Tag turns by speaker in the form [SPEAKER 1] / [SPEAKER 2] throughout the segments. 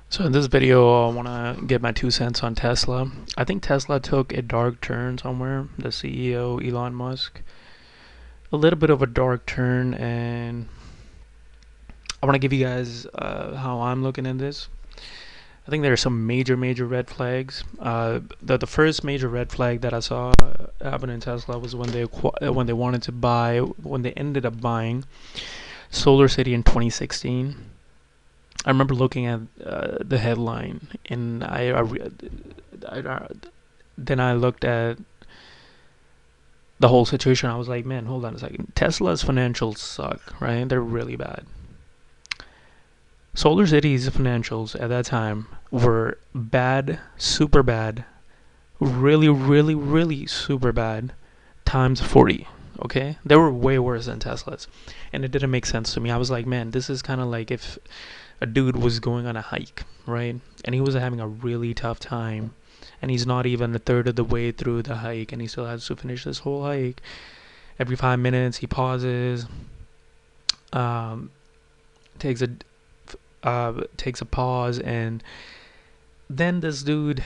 [SPEAKER 1] So in this video, I want to get my 2 cents on Tesla. I think Tesla took a dark turn somewhere. The CEO, Elon Musk, a little bit of a dark turn, and I want to give you guys how I'm looking at this. I think there are some major red flags. The first major red flag that I saw happen in Tesla was when they wanted to buy, when they ended up buying Solar City in 2016. I remember looking at the headline, and I then I looked at the whole situation. I was like, man, hold on a second. Tesla's financials suck, right? They're really bad. Solar City's financials at that time were bad, super bad, really super bad, times 40. Okay, they were way worse than Tesla's, and it didn't make sense to me. I was like, man, this is kind of like if a dude was going on a hike, right? And he was having a really tough time, and he's not even a third of the way through the hike, and he still has to finish this whole hike. Every 5 minutes, he pauses, um, takes a takes a pause, and then this dude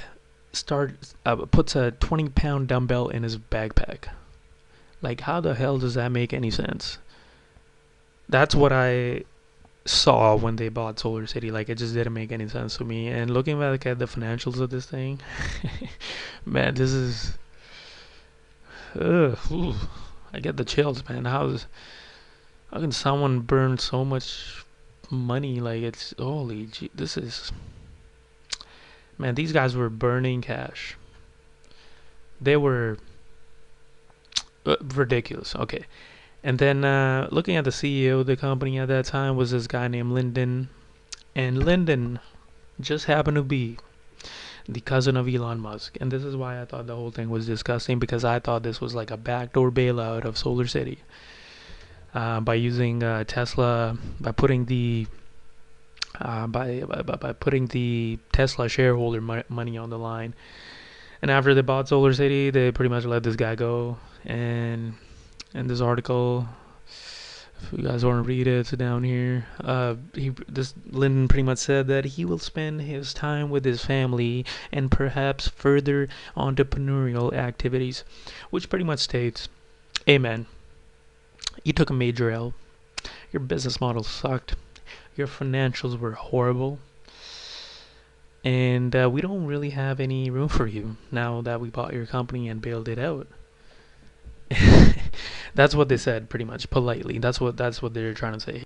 [SPEAKER 1] puts a 20-pound dumbbell in his backpack. Like, how the hell does that make any sense? That's what I saw when they bought Solar City. Like, it just didn't make any sense to me. And looking back at the financials of this thing, man, this is, ooh, I get the chills, man. How can someone burn so much money? Like, it's holy, this is, man. These guys were burning cash. They were ridiculous. Okay, and then looking at the CEO of the company at that time was this guy named Lyndon, and Lyndon just happened to be the cousin of Elon Musk. And this is why I thought the whole thing was disgusting, because I thought this was like a backdoor bailout of Solar City by using Tesla, by putting the by putting the Tesla shareholder money on the line. And after they bought Solar City, they pretty much let this guy go. And in this article, if you guys want to read it, it's down here. This Lyndon pretty much said that he will spend his time with his family and perhaps further entrepreneurial activities, which pretty much states, "Amen. You took a major L. Your business model sucked. Your financials were horrible, and we don't really have any room for you now that we bought your company and bailed it out." That's what they said, pretty much politely. That's what they're trying to say.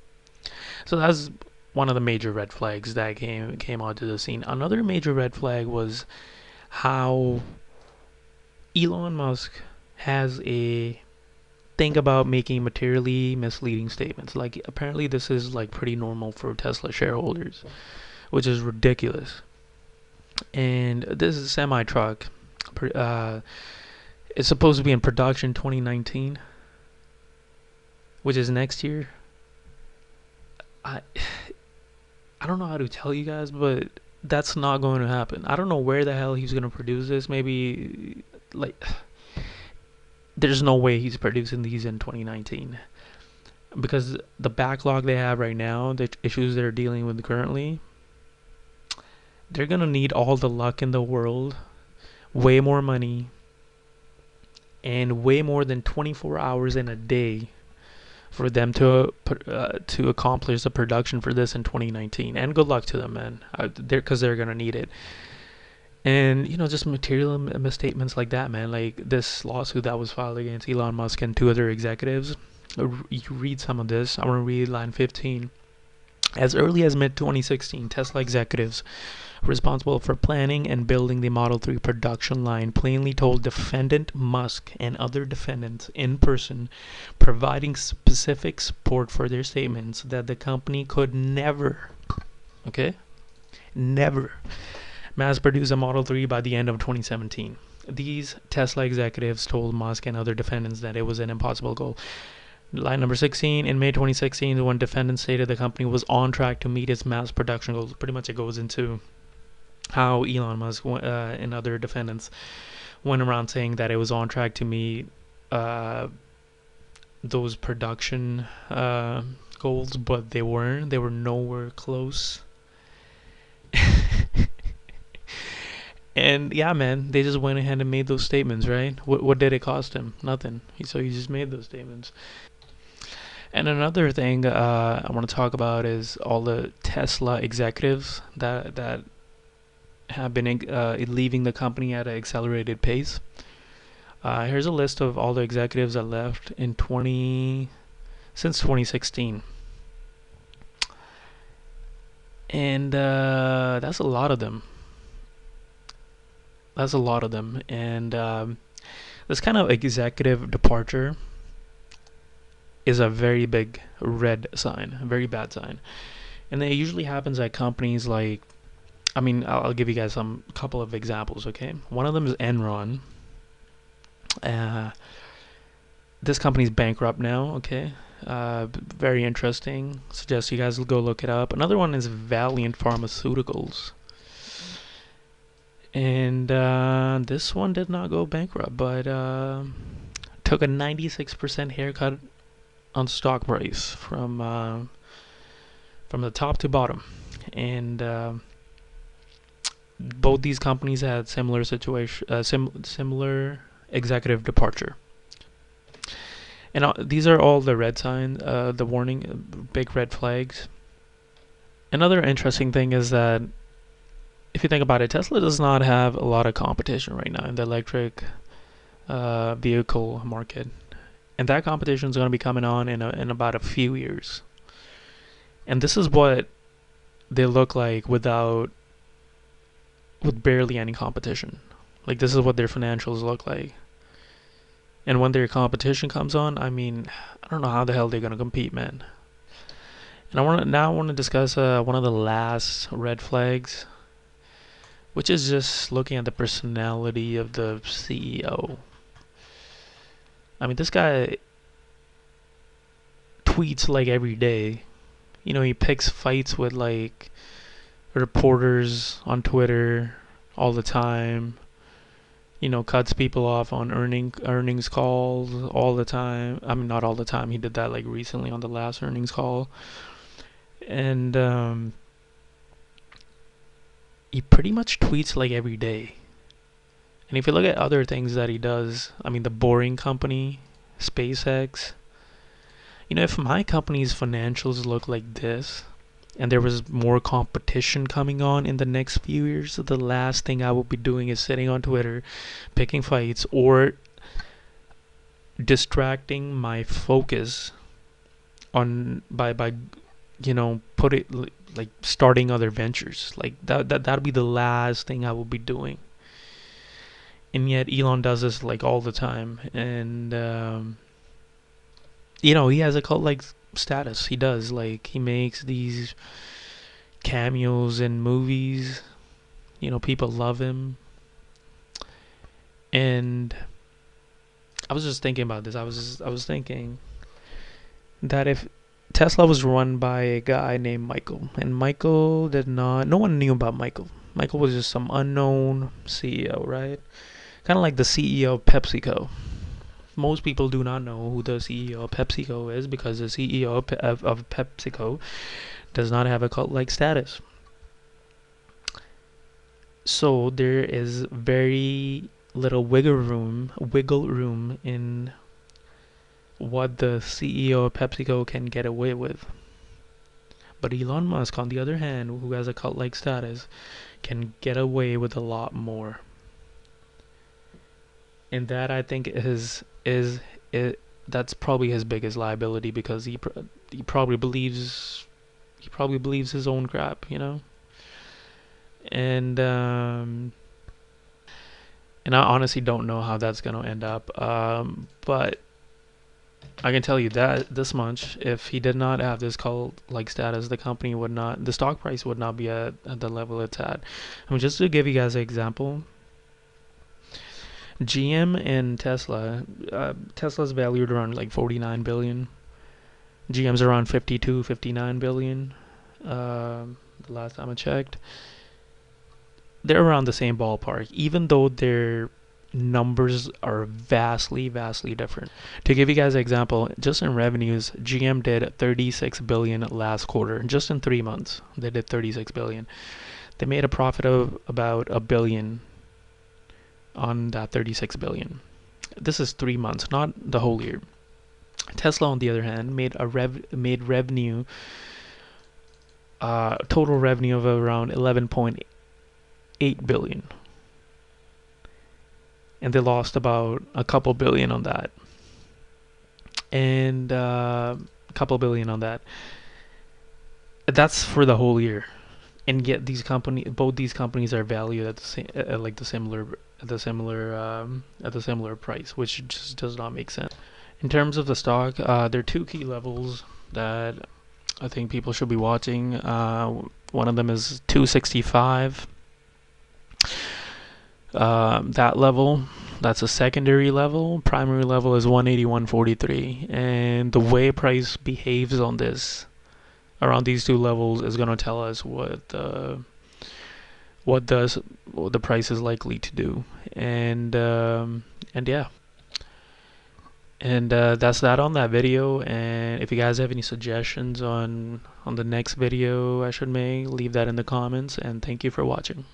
[SPEAKER 1] So that's one of the major red flags that came onto the scene. Another major red flag was how Elon Musk has a thing about making materially misleading statements. Like, apparently this is like pretty normal for Tesla shareholders, which is ridiculous. And this is a semi truck. It's supposed to be in production 2019, which is next year. I I don't know how to tell you guys, but that's not going to happen. I don't know where the hell he's going to produce this. Maybe, like, there's no way he's producing these in 2019, because the backlog they have right now, the issues they're dealing with currently, they're going to need all the luck in the world, way more money, and way more than 24 hours in a day for them to accomplish the production for this in 2019. And good luck to them, man. Because they're gonna need it. And just material misstatements like that, man. Like this lawsuit that was filed against Elon Musk and two other executives. You read some of this. I want to read line 15. As early as mid-2016, Tesla executives responsible for planning and building the Model 3 production line plainly told defendant Musk and other defendants in person, providing specific support for their statements, that the company could never, okay, never mass produce a Model 3 by the end of 2017. These Tesla executives told Musk and other defendants that it was an impossible goal. Line number 16, in May 2016, when defendants stated the company was on track to meet its mass production goals. Pretty much it goes into how Elon Musk and other defendants went around saying that it was on track to meet those production goals, but they weren't. They were nowhere close. And yeah, man, they just went ahead and made those statements, right? What did it cost him? Nothing. So he just made those statements. And another thing I want to talk about is all the Tesla executives that have been leaving the company at an accelerated pace. Here's a list of all the executives that left in 20 since 2016, and that's a lot of them. That's a lot of them, and this kind of executive departure is a very big red sign, a very bad sign, and it usually happens at companies like. I mean, I'll give you guys some couple of examples. Okay, one of them is Enron. Uh, this company's bankrupt now. Okay, very interesting. Suggest you guys go look it up. Another one is Valiant Pharmaceuticals, and this one did not go bankrupt, but took a 96% haircut on stock price from the top to bottom, and both these companies had similar situation, similar executive departure. And these are all the red signs, the warning, big red flags. Another interesting thing is that if you think about it, Tesla does not have a lot of competition right now in the electric vehicle market, and that competition is going to be coming on in about a few years. And this is what they look like with barely any competition. Like this is what their financials look like. And when their competition comes on, I mean, I don't know how the hell they're gonna compete, man. And I want to discuss one of the last red flags, which is just looking at the personality of the CEO. I mean, this guy tweets like every day. You know, he picks fights with like reporters on Twitter all the time. You know, cuts people off on earnings calls all the time. I mean, not all the time. He did that like recently on the last earnings call, and he pretty much tweets like every day. And if you look at other things that he does, I mean, the Boring Company, SpaceX. You know, if my company's financials look like this, and there was more competition coming on in the next few years, the last thing I will be doing is sitting on Twitter, picking fights, or distracting my focus on by you know put it like starting other ventures. Like that'll be the last thing I will be doing. And yet Elon does this like all the time, and you know, he has a cult like status. He does, like, he makes these cameos in movies. You know, people love him. And I was just thinking about this. I was thinking that if Tesla was run by a guy named Michael, and Michael did not, no one knew about Michael. Michael was just some unknown CEO, right? Kind of like the CEO of PepsiCo. Most people do not know who the CEO of PepsiCo is, because the CEO of PepsiCo does not have a cult-like status. So there is very little wiggle room in what the CEO of PepsiCo can get away with. But Elon Musk, on the other hand, who has a cult-like status, can get away with a lot more. And that, I think, is it. That's probably his biggest liability, because he probably believes his own crap, you know. And and I honestly don't know how that's gonna end up. But I can tell you that this much: if he did not have this cult-like status, the stock price would not be at the level it's at. I mean, just to give you guys an example, GM and Tesla. Tesla's valued around like 49 billion. GM's around 52, 59 billion. The last time I checked, they're around the same ballpark, even though their numbers are vastly different. To give you guys an example, just in revenues, GM did 36 billion last quarter. Just in 3 months, they did 36 billion. They made a profit of about a billion on that 36 billion. This is 3 months, not the whole year. Tesla, on the other hand, made revenue, total revenue of around 11.8 billion, and they lost about a couple billion on that, and a couple billion on that. That's for the whole year, and yet both these companies are valued at the same, like the similar price, which just does not make sense. In terms of the stock, there are two key levels that I think people should be watching. One of them is 265. That level, that's a secondary level. Primary level is 181.43, and the way price behaves on this, around these two levels, is going to tell us what the price is likely to do. And yeah. And that's that on that video. And if you guys have any suggestions on the next video I should make, leave that in the comments. And thank you for watching.